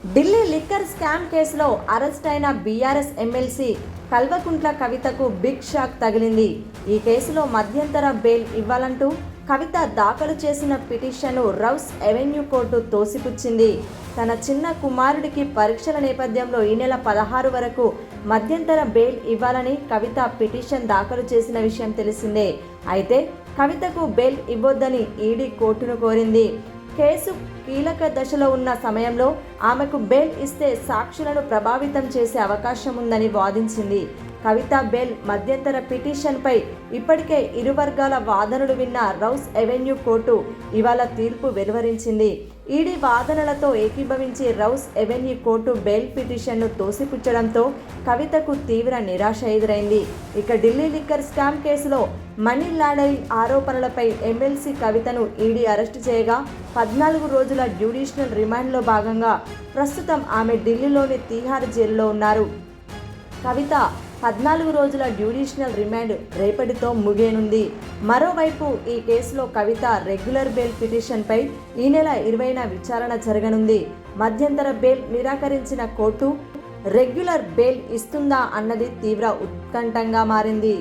Delhi liquor scam కేసులో arrest అయిన BRS MLC Kalvakuntla కవితకు బిగ్ షాక్ తగిలింది. ఈ కేసులో మధ్యంతర బెయిల్ ఇవ్వాలంటూ కవిత దాఖలు చేసిన పిటిషన్ను రౌస్ ఎవెన్యూ కోర్టు తోసిపుచ్చింది. తన చిన్న కుమారుడికి పరీక్షల నేపథ్యంలో ఈ నెల 16 వరకు మధ్యంతర బెయిల్ ఇవ్వాలని కవిత పిటిషన్ దాఖలు చేసిన విషయం తెలిసిందే. అయితే కవితకు బెయిల్ ఇవ్వొద్దని ఈడీ కోర్టును కోరింది. కేసు కీలక దశలో ఉన్న సమయంలో ఆమెకు బెయిల్ ఇస్తే సాక్షులను ప్రభావితం చేసే అవకాశం ఉందని వాదించింది. కవిత బెయిల్ మధ్యంతర పిటిషన్పై ఇప్పటికే ఇరు వర్గాల వాదనలు విన్న రౌస్ ఎవెన్యూ కోర్టు ఇవాళ తీర్పు వెలువరించింది. ఈడీ వాదనలతో ఏకీభవించి రౌస్ ఎవెన్యూ కోర్టు బెయిల్ పిటిషన్ను తోసిపుచ్చడంతో కవితకు తీవ్ర నిరాశ ఎదురైంది. ఇక ఢిల్లీ లిక్కర్ స్కామ్ కేసులో మనీ లాండరింగ్ ఆరోపణలపై ఎమ్మెల్సీ కవితను ఈడీ అరెస్టు చేయగా 14 రోజుల జ్యుడిషియల్ రిమాండ్లో భాగంగా ప్రస్తుతం ఆమె ఢిల్లీలోని తీహార్ జైలులో ఉన్నారు. కవిత 14 రోజుల జ్యుడిషియల్ రిమాండ్ రేపటితో ముగియనుంది. మరోవైపు ఈ కేసులో కవిత రెగ్యులర్ బెయిల్ పిటిషన్పై ఈ నెల 20న విచారణ జరగనుంది. మధ్యంతర బెయిల్ నిరాకరించిన కోర్టు రెగ్యులర్ బెయిల్ ఇస్తుందా అన్నది తీవ్ర ఉత్కంఠంగా మారింది.